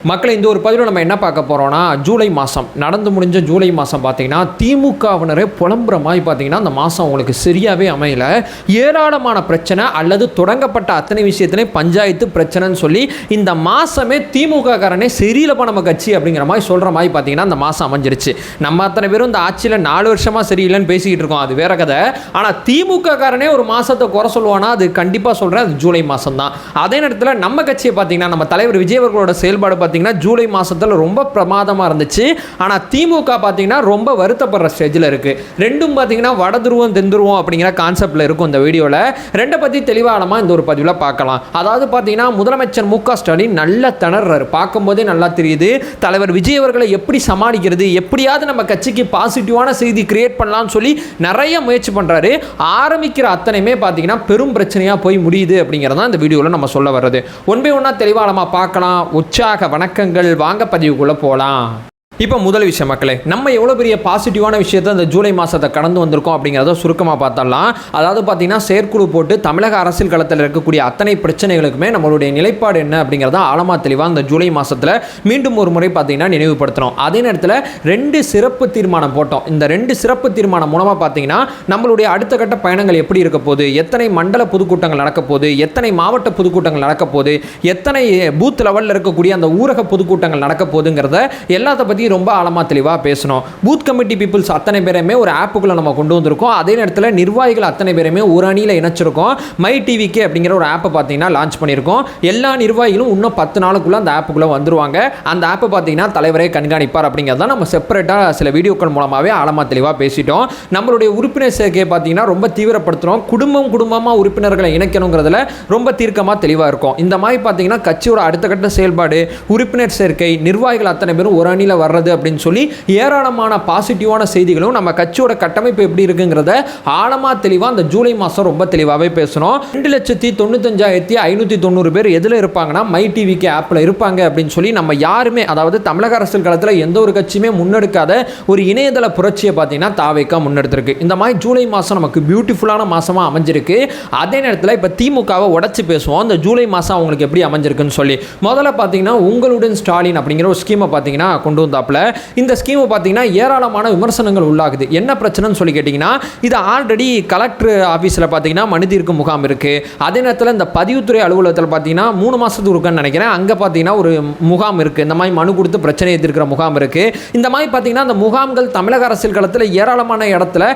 மக்களை இந்த ஒரு பதிவில் நம்ம என்ன பார்க்க போகிறோம்னா, ஜூலை மாதம் நடந்து முடிஞ்ச ஜூலை மாதம் பார்த்தீங்கன்னா திமுகவினரே புலம்புற மாதிரி பார்த்தீங்கன்னா அந்த மாதம் உங்களுக்கு சரியாகவே அமையல. ஏராளமான பிரச்சனை அல்லது தொடங்கப்பட்ட அத்தனை விஷயத்துலேயும் பஞ்சாயத்து பிரச்சனைன்னு சொல்லி இந்த மாதமே திமுக காரனே சரியில்லைப்பா நம்ம கட்சி அப்படிங்கிற மாதிரி சொல்கிற மாதிரி பார்த்தீங்கன்னா அந்த மாதம் அமைஞ்சிருச்சு. நம்ம அத்தனை பேரும் இந்த ஆட்சியில் 4 வருஷமாக சரியில்லைன்னு பேசிக்கிட்டு இருக்கோம், அது வேற கதை. ஆனால் திமுக காரனே ஒரு மாதத்தை குறை சொல்லுவானா, அது கண்டிப்பாக சொல்கிறேன், அது ஜூலை மாதம் தான். அதே நேரத்தில் நம்ம கட்சியை பார்த்தீங்கன்னா நம்ம தலைவர் விஜய் அவர்களோட செயல்பாடு ஜூலை மாசத்துல ரொம்ப பிரமாதமா இருந்துச்சு. ஆனா திமுக பாத்தீங்கன்னா ரொம்ப வருத்தப்படுற ஸ்டேஜ்ல இருக்கு. ரெண்டும் பாத்தீங்கன்னா வடதுருவம் தென்துருவம் அப்படிங்கிற கான்செப்ட்ல இருக்கும். இந்த வீடியோல ரெண்டை பத்தி தெளிவானமா இந்த ஒரு பதிவுல பார்க்கலாம். அதாவது பாத்தீங்கன்னா முதலமைச்சர் மு.க. ஸ்டாலின் நல்ல திணறாரு, பார்க்கும்போதே நல்லா தெரியுது. தலைவர் விஜய் அவர்களை எப்படி சமாளிக்கிறது, எப்படியாவது நம்ம கட்சிக்கு பாசிட்டிவான செய்தி கிரியேட் பண்ணலாம்னு சொல்லி நிறைய முயற்சி பண்றாரு. ஆரம்பிக்கிற அத்தனையுமே பாத்தீங்கன்னா பெரும் பிரச்சனையா போய் முடியுது அப்படிங்கறத இந்த வீடியோல நம்ம சொல்ல வர்றது. ஒன் பை ஒன்னா தெளிவானமா பார்க்கலாம். உற்சாக வணக்கங்கள், வாங்க பதிவுக்குள்ள போலாம். இப்போ முதல் விஷயம் மக்களே, நம்ம எவ்வளோ பெரிய பாசிட்டிவான விஷயத்தை இந்த ஜூலை மாதத்தை கடந்து வந்திருக்கோம் அப்படிங்கிறத சுருக்கமாக பார்த்தரலாம். அதாவது பார்த்தீங்கன்னா செயற்குழு போட்டு தமிழக அரசியல் களத்தில் இருக்கக்கூடிய அத்தனை பிரச்சனைகளுக்குமே நம்மளுடைய நிலைப்பாடு என்ன அப்படிங்கிறத ஆழமாக தெளிவாக இந்த ஜூலை மாதத்தில் மீண்டும் ஒரு முறை பார்த்தீங்கன்னா நினைவுபடுத்தணும். அதே நேரத்தில் 2 சிறப்பு தீர்மானம் போட்டோம். இந்த 2 சிறப்பு தீர்மானம் மூலமாக பார்த்தீங்கன்னா நம்மளுடைய அடுத்த கட்ட பயணங்கள் எப்படி இருக்க போகுது, எத்தனை மண்டல பொதுக்கூட்டங்கள் நடக்க போகுது, எத்தனை மாவட்ட பொதுக்கூட்டங்கள் நடக்க போகுது, எத்தனை பூத் லெவலில் இருக்கக்கூடிய அந்த ஊரக பொதுக்கூட்டங்கள் நடக்க போகுதுங்கிறத எல்லாத்த பற்றி ரொம்ப ஆழமா தெளிவா பேசணும். பூத் கமிட்டி பீப்புள்ஸ் அத்தனை பேருமே ஒரு ஆப்புக்குள்ள நம்ம கொண்டு வந்திருக்கோம். அதே நேரத்தில் நிர்வாகிகள் அத்தனை பேருமே ஒரு அணியில் இணைச்சிருக்கோம். மை டிவிகே அப்படிங்கிற ஒரு ஆப்பை பார்த்தீங்கன்னா லான்ச் பண்ணியிருக்கோம். எல்லா நிர்வாகிகளும் இன்னும் 10 நாளுக்குள்ள அந்த ஆப்புக்குள்ள வந்துருவாங்க. அந்த ஆப்பை பார்த்தீங்கன்னா தலைவரே கண்காணிப்பார் அப்படிங்கிறத நம்ம செப்பரேட்டாக சில வீடியோக்கள் மூலமாகவே ஆழமா தெளிவாக பேசிட்டோம். நம்மளுடைய உறுப்பினர் சேர்க்கையை பார்த்தீங்கன்னா ரொம்ப தீவிரப்படுத்துகிறோம். குடும்பமாக உறுப்பினர்களை இணைக்கணுங்கிறதுல ரொம்ப தீர்க்கமாக தெளிவாக இருக்கும். இந்த மாதிரி பார்த்தீங்கன்னா கட்சியோட அடுத்த கட்ட செயல்பாடு, உறுப்பினர் சேர்க்கை, நிர்வாகிகள் அத்தனை பேரும் ஒரு அணியில் வர்றது அப்படின்னு சொல்லி ஏராளமான பாசிட்டிவான செய்திகளும் நம்ம கட்சியோட கட்டமைப்பு எப்படி இருக்குங்கிறத ஆழமா தெளிவா அந்த ஜூலை மாதம் ரொம்ப தெளிவாகவே பேசணும். 2,95,590 பேர் எதில் இருப்பாங்கன்னா மை டிவிக்கு ஆப்பில் இருப்பாங்க அப்படின்னு சொல்லி நம்ம யாருமே, அதாவது தமிழக அரசியல் களத்தில் எந்த ஒரு கட்சியுமே முன்னெடுக்காத ஒரு இணையதள புரட்சியை பார்த்தீங்கன்னா தாவேக்கா முன்னெடுத்திருக்கு. இந்த மாதிரி ஜூலை மாதம் நமக்கு பியூட்டிஃபுல்லான மாதமாக அமைஞ்சிருக்கு. அதே நேரத்தில் இப்போ திமுகவை உடச்சி பேசுவோம் இந்த ஜூலை மாதம் அவங்களுக்கு எப்படி அமைஞ்சிருக்குன்னு சொல்லி. முதல்ல பார்த்தீங்கன்னா உங்களுடன் ஸ்டாலின் அப்படிங்கிற ஒரு ஸ்கீமை பார்த்தீங்கன்னா கொண்டு வந்தாப்புல. இந்த ஸ்கீம் பார்த்தீங்கன்னா ஏராளமான விமர்சனங்கள் உள்ளாகுது. என்ன பிரச்சனைன்னு சொல்லி கேட்டிங்கன்னா, இது ஆல்ரெடி கலெக்டர் ஆஃபீஸில் பார்த்தீங்கன்னா மனு தீர்க்கும் முகாம் இருக்குது. அதே நேரத்தில் இந்த பதிவுத்துறை அலுவலகத்தில் பார்த்தீங்கன்னா 3 மாதத்துக்கு இருக்குன்னு நினைக்கிறேன், அங்கே பார்த்தீங்கன்னா ஒரு முகாம் இருக்குது. இந்த மாதிரி மனு கொடுத்து பிரச்சனையை தீர்க்கிற முகாம் இருக்குது. இந்த மாதிரி பார்த்தீங்கன்னா அந்த முகாம்கள் தமிழக அரசியல் களத்தில் ஏராளமான இடத்துல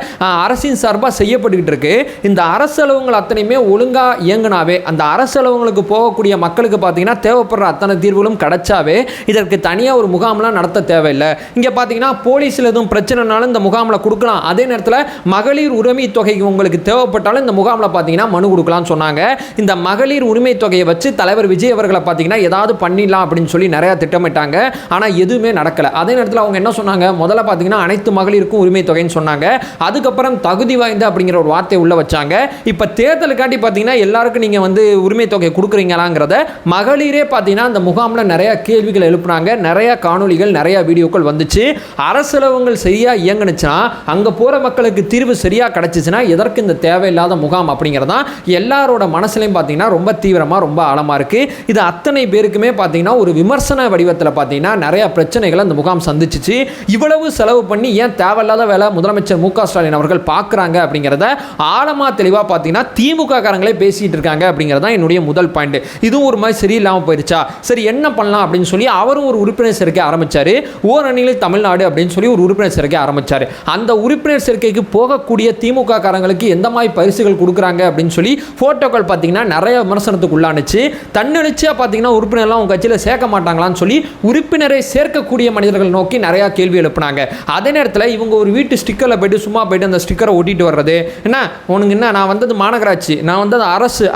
அரசின் சார்பாக செய்யப்பட்டுக்கிட்டு இருக்கு. இந்த அரசு அலுவலகங்கள் அத்தனையுமே ஒழுங்காக இயங்குனாவே, அந்த அரசு அலுவலகங்களுக்கு போகக்கூடிய மக்களுக்கு பார்த்தீங்கன்னா தேவைப்படுற அத்தனை தீர்வுகளும் கிடைச்சாவே இதற்கு தனியாக ஒரு முகாம்லாம் நடத்த தேவையில்லை. இங்கே பார்த்தீங்கன்னா போலீஸில் எதுவும் பிரச்சனைனாலும் இந்த முகாமில் கொடுக்கலாம். அதே நேரத்தில் மகளிர் உரிமை தொகை உங்களுக்கு தேவைப்பட்டாலும் இந்த முகாமில் பார்த்தீங்கன்னா மனு கொடுக்கலாம்னு சொன்னாங்க. இந்த மகளிர் உரிமை தொகையை வச்சு தலைவர் விஜய் அவர்களை பார்த்தீங்கன்னா ஏதாவது பண்ணிடலாம் அப்படின்னு சொல்லி நிறைய திட்டமிட்டாங்க. ஆனால் எதுவுமே நடக்கலை. அதே நேரத்தில் அவங்க என்ன சொன்னாங்க, முதல்ல பார்த்தீங்கன்னா அனைத்து மகளிருக்கும் உரிமை தொகைன்னு சொன்னாங்க. அதுக்கப்புறம் தகுதி வாய்ந்த அப்படிங்கிற ஒரு வார்த்தை உள்ள வச்சாங்க. இப்போ தேர்தலுக்காண்டி பார்த்தீங்கன்னா எல்லாருக்கும் நீங்கள் வந்து உரிமை தொகை கொடுக்குறீங்களாங்கிறத மகளிரே பார்த்தீங்கன்னா அந்த முகாமில் நிறைய கேள்விகள் எழுப்புனாங்க. நிறைய காணொலிகள், நிறைய வீடியோக்கள் வந்துச்சு. அரசலவங்கள் சரியா இயங்குனுச்சுன்னா, அங்க போற மக்களுக்கு தீர்வு சரியா கிடைச்சிச்சுன்னா எதற்கு இந்த தேவையில்லாத முகாம் அப்படிங்கிறதா எல்லாரோட மனசுலையும் பார்த்தீங்கன்னா ரொம்ப தீவிரமா, ரொம்ப ஆழமா இருக்கு. இது அத்தனை பேருக்குமே பார்த்தீங்கன்னா ஒரு விமர்சன வடிவத்தில் பார்த்தீங்கன்னா நிறைய பிரச்சனைகளை அந்த முகாம் சந்திச்சிச்சு. இவ்வளவு செலவு பண்ணி ஏன் தேவையில்லாத வேலை முதலமைச்சர் மு.க. ஸ்டாலின் அவர்கள் பார்க்குறாங்க அப்படிங்கிறத ஆழமா தெளிவா பார்த்தீங்கன்னா திமுக காரங்களே பேசிட்டு இருக்காங்க அப்படிங்கிறதா என்னுடைய முதல் பாயிண்ட். இதுவும் ஒரு மாதிரி சரியில்லாமல் போயிருச்சா, சரி என்ன பண்ணலாம் அப்படின்னு சொல்லி அவரும் ஒரு உறுப்பினர் சேர்க்கை ஆரம்பிச்சாரு. ஓரணியில் தமிழ்நாடு அப்படின்னு சொல்லி ஒரு உறுப்பினர் சேர்க்கை ஆரம்பிச்சாரு. அந்த உறுப்பினர் சேர்க்கைக்கு போகக்கூடிய திமுக காரங்களுக்கு எந்த மாதிரி பரிசுகள் கொடுக்குறாங்க அப்படின்னு சொல்லி போட்டோக்கள் பார்த்தீங்கன்னா நிறைய விமர்சனத்துக்கு உள்ளானுச்சு. தன்னெழுச்சியா பார்த்தீங்கன்னா உறுப்பினர்லாம் உங்க கட்சியில் சேர்க்க மாட்டாங்களான்னு சொல்லி உறுப்பினரை சேர்க்கக்கூடிய மனிதர்கள் நோக்கி நிறைய கேள்வி எழுப்புனாங்க. அதே நேரத்தில் இவங்க ஒரு வீட்டு ஸ்டிக்கரில் போயிட்டு சும்மா போயிட்டு அந்த ஸ்டிக்கரை ஒட்டிட்டு வர்றது, என்ன உனக்கு என்ன, நான் வந்தது மாநகராட்சி, நான் வந்தது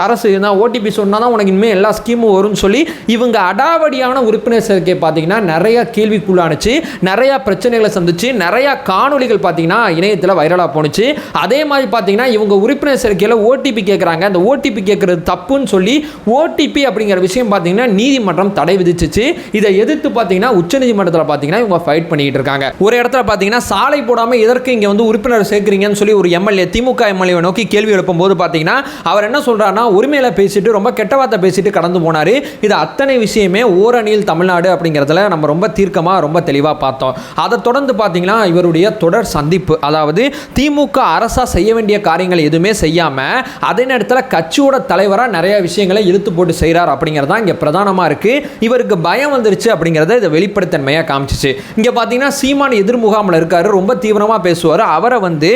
அரசு நான் ஓடிபி சொன்னால் தான் உனக்கு இனிமேல் எல்லா ஸ்கீமும் வரும்னு சொல்லி இவங்க அடாவடியான உறுப்பினர் சேர்க்கை பார்த்தீங்கன்னா நிறைய கேள்விக்குள்ளான ஆணுச்சு, நிறைய பிரச்சனைகளை சந்திச்சு, நிறைய காணொலிகள் பார்த்தீங்கன்னா இணையத்தில் வைரலாக போணுச்சு. அதே மாதிரி பார்த்தீங்கன்னா இவங்க உறுப்பினர் சேர்க்கையில் ஓடிபி கேட்குறாங்க. அந்த ஓடிபி கேட்கறது தப்புன்னு சொல்லி ஓடிபி அப்படிங்கிற விஷயம் பார்த்தீங்கன்னா நீதிமன்றம் தடை விதிச்சிச்சு. இதை எதிர்த்து பார்த்தீங்கன்னா உச்சநீதிமன்றத்தில் பார்த்தீங்கன்னா இவங்க ஃபைட் பண்ணிட்டு இருக்காங்க. ஒரு இடத்துல பார்த்தீங்கன்னா சாலை போடாமல் எதற்கு இங்கே வந்து உறுப்பினர் சேர்க்குறீங்கன்னு சொல்லி ஒரு எம்எல்ஏ, திமுக எம்எல்ஏ நோக்கி கேள்வி எழுப்பும் போது பார்த்தீங்கன்னா அவர் என்ன சொல்றாருன்னா, உரிமையில பேசிட்டு ரொம்ப கெட்ட வார்த்தை பேசிட்டு கடந்து போனாரு. இது அத்தனை விஷயமே ஓரணியில் தமிழ்நாடு அப்படிங்கிறதுல நம்ம ரொம்ப தீர்க்கமாக ரொம்ப தெளிவாக பார்த்தோம். அதை தொடர்ந்து பார்த்தீங்கன்னா இவருடைய தொடர் சந்திப்பு, அதாவது திமுக அரசா செய்ய வேண்டிய காரியங்கள் எதுவுமே செய்யாம அதே நேரத்தில் கட்சியோட தலைவராக நிறைய விஷயங்களை இழுத்து போட்டு செய்கிறார் அப்படிங்கிறது தான் இங்கே பிரதானமாக இருக்கு. இவருக்கு பயம் வந்துருச்சு அப்படிங்கிறத இதை வெளிப்படைத்தன்மையாக காமிச்சிச்சு. இங்கே பார்த்தீங்கன்னா சீமான் எதிர்முகாமில் இருக்காரு, ரொம்ப தீவிரமாக பேசுவார். அவரை வந்து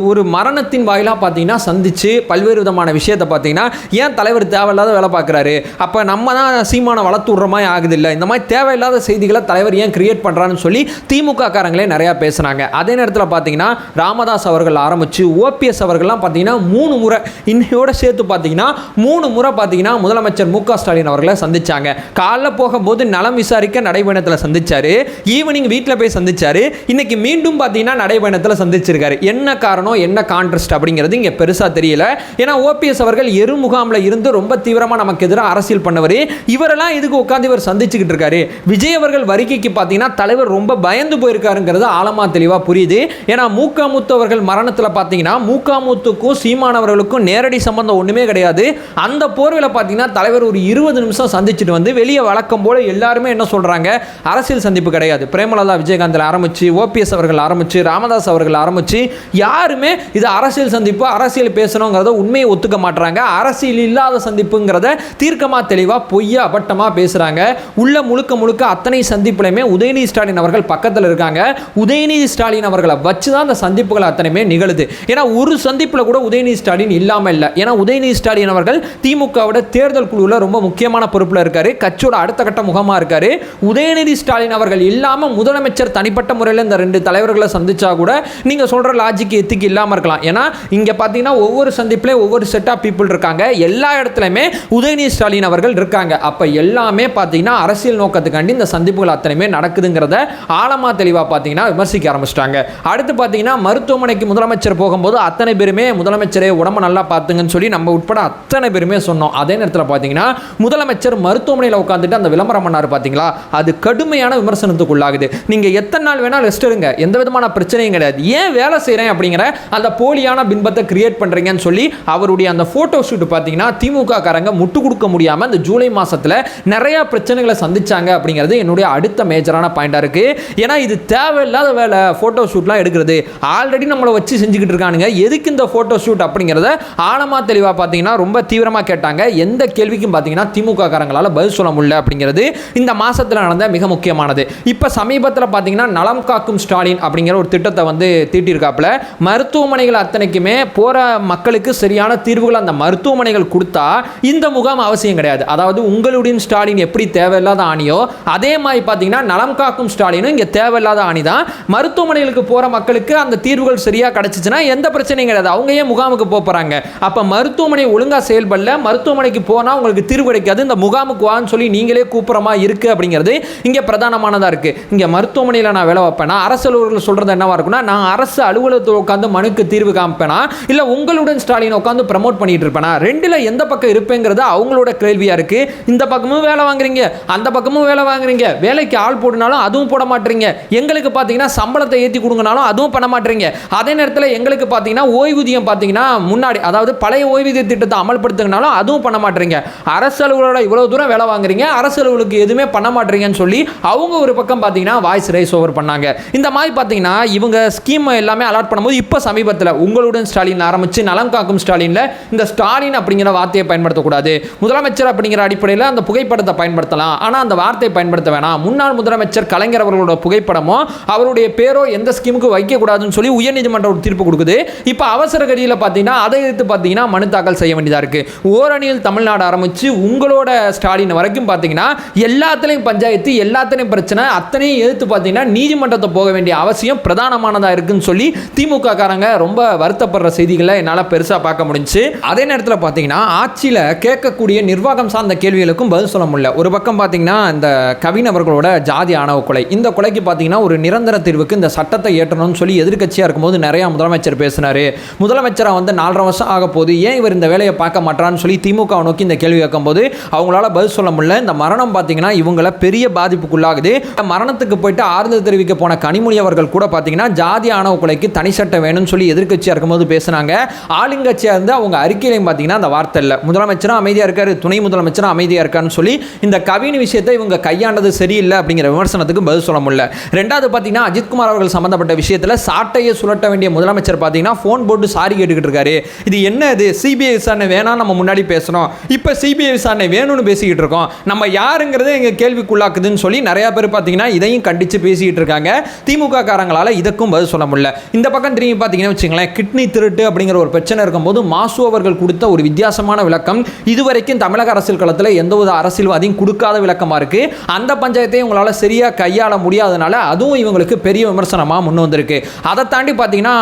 ஒரு மரணத்தின் வாயிலாக பார்த்தீங்கன்னா சந்திச்சு பல்வேறு விதமான விஷயத்தை பார்த்தீங்கன்னா ஏன் தலைவர் தேவையில்லாத வேலை பார்க்குறாரு, அப்போ நம்ம தான் சீமானை வளர்த்து விடுற மாதிரி ஆகுது இல்லை, இந்த மாதிரி தேவையில்லாத செய்திகளை தலைவர் ஏன் கிரியேட் பண்ணுறான்னு சொல்லி திமுக காரங்களே நிறையா பேசுனாங்க. அதே நேரத்தில் பார்த்தீங்கன்னா ராமதாஸ் அவர்கள் ஆரம்பித்து ஓபிஎஸ் அவர்கள்லாம் பார்த்தீங்கன்னா 3 முறை இன்னையோட சேர்த்து பார்த்தீங்கன்னா 3 முறை பார்த்தீங்கன்னா முதலமைச்சர் மு க ஸ்டாலின் அவர்களை சந்திச்சாங்க. காலைல போகும்போது நலம் விசாரிக்க நடைபயணத்தில் சந்திச்சாரு, ஈவினிங் வீட்டில் போய் சந்திச்சாரு, இன்னைக்கு மீண்டும் பார்த்தீங்கன்னா நடைபயணத்தில் சந்திச்சிருக்காரு. என்ன காரணம், என்ன கான்ட்ரஸ்ட் அப்படிங்கிறது இங்கே பெருசாக தெரியல. ஏன்னா ஓபிஎஸ் அவர்கள் எருமுகாமில் இருந்து ரொம்ப தீவிரமாக நமக்கு எதிராக அரசியல் பண்ணவர், இவரெல்லாம் இதுக்கு உட்காந்து இவர் சந்திச்சுக்கிட்டு இருக்காரு. விஜய் அவர்கள் வருகைக்கு பார்த்தீங்கன்னா தலைவர் ரொம்ப பயந்து போயிருக்காருங்கிறது ஆழமாக தெளிவாக புரியுது. ஏன்னா மூக்காமுத்து அவர்கள் மரணத்தில் பார்த்தீங்கன்னா மூக்காமுத்துக்கும் சீமானவர்களுக்கும் நேரடி சம்பந்தம் ஒன்றுமே கிடையாது. அந்த போர்வில் பார்த்தீங்கன்னா தலைவர் ஒரு 20 நிமிஷம் சந்திச்சுட்டு வந்து வெளியே வழக்கம் போல எல்லாருமே என்ன சொல்கிறாங்க, அரசியல் சந்திப்பு கிடையாது. பிரேமலதா விஜயகாந்தில் ஆரம்பித்து ஓபிஎஸ் அவர்கள் ஆரம்பித்து ராமதாஸ் அவர்கள் ஆரம்பித்து யாருமே இது அரசியல் சந்திப்பு, அரசியல் பேசணுங்கிறத உண்மையை ஒத்துக்க மாட்டாங்க. அரசியல் இல்லாத சந்திப்புங்கிறத தீர்க்கமாக தெளிவாக பொய்யா அபட்டமாக பேசுகிறாங்க. உள்ள முழுக்க முழுக்க அத்தனை சந்திப்புலையுமே உதயநிதி ஸ்டாலின் அவர்கள் பக்கத்தில் இருக்காங்க. உதயநிதி ஸ்டாலின் அவர்களை வச்சு தான் அந்த சந்திப்புகள் அத்தனையுமே நிகழுது. ஏன்னா ஒரு சந்திப்பில் கூட உதயநிதி ஸ்டாலின் இல்லாமல் இல்லை. ஏன்னா உதயநிதி ஸ்டாலின் அவர்கள் திமுகவோட தேர்தல் குழுவில் ரொம்ப முக்கியமான பொறுப்பில் இருக்காரு, கட்சியோட அடுத்த கட்ட முகமாக இருக்காரு. உதயநிதி ஸ்டாலின் அவர்கள் இல்லாமல் முதலமைச்சர் தனிப்பட்ட முறையில் இந்த 2 தலைவர்களை சந்திச்சா கூட நீங்கள் சொல்கிற லாஜிக் எத்திக்கு இல்லாமல் இருக்கலாம். ஏன்னா இங்கே பார்த்தீங்கன்னா ஒவ்வொரு சந்திப்பிலே ஒவ்வொரு செட் ஆஃப் பீப்புள் இருக்காங்க, எல்லா இடத்துலையுமே உதயநிதி ஸ்டாலின் அவர்கள் இருக்காங்க. அப்போ எல்லாமே பார்த்தீங்கன்னா அரசியல் நோக்கத்துக்காண்டி இந்த சந்திப்புகள் அத்தனையுமே நடக்குதுங்கிறத ஆழமாக தெளிவாக பார்த்தீங்கன்னா விமர்சிக்க ஆரம்பிச்சிட்டாங்க. அடுத்து பார்த்தீங்கன்னா மருத்துவமனைக்கு முதலமைச்சர் போகும்போது அத்தனை பேருமே முதலமைச்சரே உடம்பு நல்லா பார்த்துங்கன்னு சொல்லி நம்ம உட்பட அத்தனை பேருமே சொன்னோம். அதே நேரத்தில் பார்த்தீங்கன்னா முதலமைச்சர் மருத்துவமனையில் உட்காந்துட்டு அந்த விளம்பரம் பண்ணார் பார்த்தீங்களா, அது கடுமையான விமர்சனத்துக்கு உள்ளாகுது. நீங்கள் எத்தனை நாள் வேணாலும் ரெஸ்ட் எடுங்க, எந்த விதமான பிரச்சனையும் கிடையாது, ஏன் வேலை செய்கிறேன் அப்படிங்கிற அந்த போலியான பின்பத்தை கிரியேட் பண்ணுறீங்கன்னு சொல்லி அவருடைய அந்த ஃபோட்டோ ஷூட் பார்த்தீங்கன்னா திமுக காரங்க முட்டு கொடுக்க முடியாமல் இந்த ஜூலை மாதத்தில் நிறையா பிரச்சனைகளை சந்திச்சாங்க அப்படிங்கிறது என்னுடைய அடுத்த மேஜரான பாயிண்டாக இருக்குது. ஏன்னா இது தேவையில்லாத வேலை, ஃபோட்டோ ஷூட்லாம் எடுக்கிறது. ஆல்ரெடி நம்மளை வச்சு செஞ்சுக்கிட்டு இருக்கானுங்க, எதுக்கு இந்த ஃபோட்டோ ஷூட் அப்படிங்கிறத ஆழமாக தெளிவாக பார்த்தீங்கன்னா ரொம்ப தீவிரமாக கேட்டாங்க. எந்த கேள்விக்கும் பார்த்தீங்கன்னா திமுக காரங்களால் பதில் சொல்ல முடியல அப்படிங்கிறது இந்த மாதத்தில் நடந்த மிக முக்கியமானது. இப்போ சமீபத்தில் பார்த்தீங்கன்னா நலம் காக்கும் ஸ்டாலின் அப்படிங்கிற ஒரு திட்டத்தை வந்து தீட்டியிருக்காப்புல. மருத்துவமனைகள் அத்தனைக்குமே போகிற மக்களுக்கு சரியான தீர்வுகள் அந்த மருத்துவமனைகள் கொடுத்தா இந்த முகாம் அவசியம் கிடையாது. அதாவது உங்களுடைய ஸ்டாலின் எப்படி தேவையில்லாத ஆணியோ அதே மாதிரி பார்த்தீங்கன்னா நலம் காக்கும் ஸ்டாலினும் இங்கே தேவையில்லாத ஆணி தான். மருத்துவமனைகளுக்கு போகிற மக்களுக்கு அந்த தீர்வுகள் சரியாக கிடைச்சிச்சுன்னா எந்த பிரச்சனையும் கிடையாது, அவங்க ஏன் முகாமுக்கு போகிறாங்க. அப்போ மருத்துவமனை ஒழுங்காக செயல்படல, மருத்துவமனைக்கு போனால் உங்களுக்கு தீர்வு கிடைக்காது, இந்த முகாமுக்கு வான்னு சொல்லி நீங்களே கூப்பிட்றமா இருக்குது அப்படிங்கிறது இங்கே பிரதானமானதாக இருக்குது. இங்கே மருத்துவமனையில் நான் வேலை வைப்பேனா, அரசு அலுவலர்கள் சொல்கிறது என்னவா இருக்குன்னா, நான் அரசு அலுவலகத்தில் உட்காந்து மனுக்கு தீர்வு காமிப்பேனா, இல்லை உங்களுடன் ஸ்டாலின் உட்காந்து ப்ரமோட் பண்ணிட்டு இருப்பேனா, ரெண்டில் எந்த பக்கம் இருப்பேங்கிறது அவங்களோட கேள்வியாக இருக்குது. இந்த பக்கமும் வேலை வாங்குறீங்க, அந்த பக்கமும் வேலை வாங்குறீங்க, வேலைக்கு ஆள் போடுனாலும் அதுவும் போட மாட்டீங்க, எங்களுக்கு பார்த்தீங்கன்னா சம்பளத்தை ஏற்றி கொடுங்கனாலும் அதுவும் பண்ண மாட்டீங்க. அதே நேரத்தில் எங்களுக்கு பார்த்தீங்கன்னா ஓய்வூதியம் பார்த்தீங்கன்னா முன்னாடி அதாவது பழைய ஓய்வூதிய திட்டத்தை அமல்படுத்துங்கனாலும் அதுவும் பண்ண மாட்டீங்க. அரசு அலுவலரோட இவ்வளோ தூரம் வேலை வாங்குறீங்க, அரசு அலுவலுக்கு எதுவுமே பண்ண மாட்டீங்கன்னு சொல்லி அவங்க ஒரு பக்கம் பார்த்தீங்கன்னா வாய்ஸ் ரைஸ் ஓவர் பண்ணாங்க. இந்த மாதிரி பார்த்தீங்கன்னா இவங்க ஸ்கீம் எல்லாமே அலாட் பண்ணும்போது இப்போ சமீபத்தில் உங்களுடன் ஸ்டாலின் ஆரம்பித்து நலம் காக்கும் ஸ்டாலினில் இந்த ஸ்டாலின் அப்படிங்கிற வார்த்தையை பயன்படுத்தக்கூடாது, முதலமைச்சர் அப்படிங்கிற அடிப்படையில் அந்த புகைப்படத்தை பயன்படுத்தலாம், ஆனால் அந்த வார்த்தையை பயன்படுத்த வேணாம், முன்னாள் முதலமைச்சர் கலைஞர் அவர்களோட புகைப்படமோ அவருடைய பேரோ எந்த ஸ்கீமுக்கு வைக்கக்கூடாதுன்னு சொல்லி உயர்நீதிமன்றம் ஒரு தீர்ப்பு கொடுக்குது. இப்போ அவசர கதியில் பார்த்தீங்கன்னா அதை எடுத்து பார்த்தீங்கன்னா மனு தாக்கல் செய்ய வேண்டியதாக இருக்குது. ஓரணியில் தமிழ்நாடு ஆரம்பித்து உங்களோட ஸ்டாலின் வரைக்கும் பார்த்தீங்கன்னா எல்லாத்துலேயும் பஞ்சாயத்து, எல்லாத்துலேயும் பிரச்சனை, அத்தனையும் எதிர்த்து பார்த்தீங்கன்னா நீதிமன்றத்தை போக வேண்டிய அவசியம் பிரதானமானதாக இருக்குன்னு சொல்லி திமுக காரங்க ரொம்ப வருத்தப்படுற செய்திகளை என்னால் பெருசாக பார்க்க முடிஞ்சு. அதே நேரத்தில் பார்த்தீங்கன்னா ஆட்சியில் கேட்கக்கூடிய நிர்வாகம் சார்ந்த கேள்விகளுக்கும் பதில் சொல்ல முடியல. ஒரு பக்கம் பார்த்தீங்கன்னா இந்த கவின் அவர்களோட ஜாதி ஆணவ கொலை. இந்த கொலைக்கு பார்த்தீங்கன்னா ஒரு நிரந்தர தீர்வுக்கு இந்த சட்டத்தை ஏற்றணும்னு சொல்லி எதிர்க்கட்சியாக இருக்கும்போது நிறையா முதலமைச்சர் பேசினார். முதலமைச்சராக வந்து 4.5 வருஷம் ஆக போது, ஏன் இவர் இந்த வேலையை பார்க்க மாட்டான்னு சொல்லி திமுக நோக்கி இந்த கேள்வி கேட்கும்போது அவங்களால பதில் சொல்ல முடியல. இந்த மரணம் பார்த்தீங்கன்னா இவங்களை பெரிய பாதிப்புக்குள்ளாகுது. மரணத்துக்கு போயிட்டு ஆறுதல் தெரிவிக்க போன கனிமொழி அவர்கள் கூட பார்த்தீங்கன்னா ஜாதி ஆணவ கொலைக்கு தனி சட்டம் வேணும்னு சொல்லி எதிர்க்கட்சியாக இருக்கும்போது பேசினாங்க. ஆளுங்கட்சியாக இருந்து அவங்க அறிக்கையிலையும் பார்த்தீங்கன்னா அந்த வார்த்தை இல்லை. முதலமைச்சரும் அமைதியாக இருக்காரு, துணை முதலமைச்சரும் அமைதியாக இருக்கான்னு சொல்லி இந்த கவின் விஷயத்தை இவங்க கையாண்டது சரியில்லை அப்படிங்கிற விமர்சனத்துக்கு பதில் சொல்ல முடியல. ரெண்டாவது பார்த்தீங்கன்னா அஜித்குமார் அவர்கள் சம்பந்தப்பட்ட விஷயத்தில் சாட்டையை சுழட்ட வேண்டிய முதலமைச்சர் பார்த்தீங்கன்னா ஃபோன் போட்டு சாரி கேட்டுக்கிட்டு இருக்காரு. இது என்ன, இது சிபிஐ விசாரணை வேணாம், நம்ம முன்னாடி பேசணும், இப்போ சிபிஐ விசாரணை வேணும்னு பேசிக்கிட்டு இருக்கோம், நம்ம யாருங்கிறத எங்க கேள்விக்குள்ளாக்குதுன்னு சொல்லி நிறைய பேர் பார்த்தீங்கன்னா இதையும் கண்டித்து பேசிக்கிட்டு இருக்காங்க. திமுக காரங்களால இதற்கும் பதில் சொல்ல முடியல. இந்த பக்கம் திரும்பி பார்த்தீங்கன்னா வச்சுங்களேன், கிட்னி திருட்டு அப்படிங்கிற ஒரு பிரச்சனை இருக்கும்போது மாசு அவர்கள் கொடுத்த ஒரு வித்தியாசமான விளக்கம் இதுவரைக்கும் தமிழக அரசியல் களத்தில் எந்த ஒரு அரசியல்வாதியும் கொடுக்காத விளக்கமாக இருக்கு. அந்த பஞ்சாயத்தை உங்களால் சரியாக கையாள முடியாதனால அதுவும் இவங்களுக்கு பெரிய விமர்சனமாக முன் வந்திருக்கு. அதை தாண்டி பார்த்தீங்கன்னா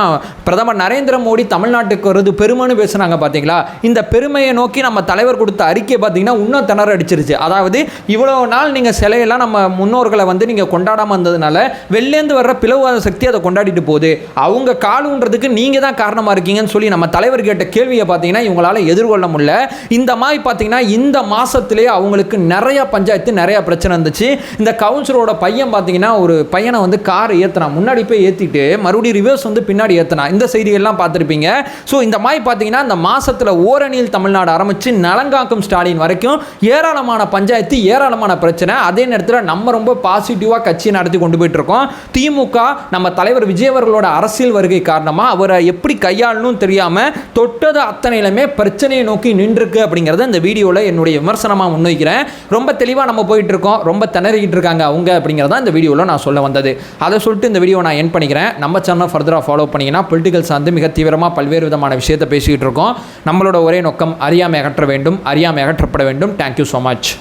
பிரதமர் நரேந்திர மோடி தமிழ்நாட்டுக்கு வருது பெருமைன்னு பேசுனாங்க பார்த்தீங்களா. இந்த பெருமையை நோக்கி நம்ம தலைவர் கொடுத்த அறிக்கை பார்த்தீங்கன்னா இன்னும் திணற அடிச்சிருச்சு. அதாவது இவ்வளவு நாள் நீங்கள் சிலையெல்லாம் நம்ம முன்னோர்களை வந்து நீங்கள் கொண்டாடாமல் இருந்ததுனால வெளிலேருந்து வர்ற பிளவுவாத சக்தி அதை கொண்டாடிட்டு போகுது, அவங்க கால் ஊன்றதுக்கு நீங்கள் தான் காரணமாக இருக்கீங்கன்னு சொல்லி நம்ம தலைவர் கேட்ட கேள்வியை பார்த்தீங்கன்னா இவங்களால எதிர்கொள்ள முடியல. இந்த மாதிரி பார்த்தீங்கன்னா இந்த மாசத்திலே அவங்களுக்கு நிறைய பஞ்சாயத்து நிறைய பிரச்சனை இருந்துச்சு. இந்த கவுன்சிலரோட பையன் பார்த்தீங்கன்னா ஒரு பையனை வந்து கார் ஏற்றினா, முன்னாடி போய் ஏற்றிட்டு மறுபடியும் ரிவர்ஸ் வந்து பின்னாடி ஏற்றினா, இந்த செய்திகள்லாம் பார்த்துருப்பீங்க. ஸோ இந்த மாதிரி பார்த்தீங்கன்னா இந்த மாசத்தில் ஓரணியில் தமிழ்நாடு ஆரம்பித்து நலங்காக்கும் ஸ்டாலின் வரைக்கும் ஏராளமான பஞ்சாயத்து ஏராளமான பிரச்சனை. அதே நேரத்தில் நம்ம ரொம்ப பாசிட்டிவாக கட்சியை நடத்தி கொண்டு போயிட்டு இருக்கோம். திமுக நம்ம தலைவர் விஜய் அவர்களோட அரசியல் வருகை காரணமாக அவரை எப்படி கையாளணும் தெரியாமல் தொட்டது அத்தனையிலுமே பிரச்சனையை நோக்கி நின்றுருக்கு அப்படிங்கிறத இந்த வீடியோவில் என்னுடைய விமர்சனமாக முன்வைக்கிறேன். ரொம்ப தெளிவாக நம்ம போயிட்டு இருக்கோம், ரொம்ப திணறிக்கிட்டு இருக்காங்க அவங்க அப்படிங்கிறத இந்த வீடியோவில் நான் சொல்ல வந்தது. அதை சொல்லிட்டு இந்த வீடியோ நான் என் பண்ணிக்கிறேன். நம்ம சேனல் ஃபர்தராக ஃபாலோ பண்ணிங்கன்னா பொலிட்டிக்கல் சார்ந்து மிக தீவிரமாக பல்வேறு விதமான விஷயத்தை பேசிக்கிட்டு இருக்கோம். நம்மளோட ஒரே நோக்கம் அறியாமை அகற்ற வேண்டும், அறியாமை அகற்றப்பட வேண்டும். Thank you so much.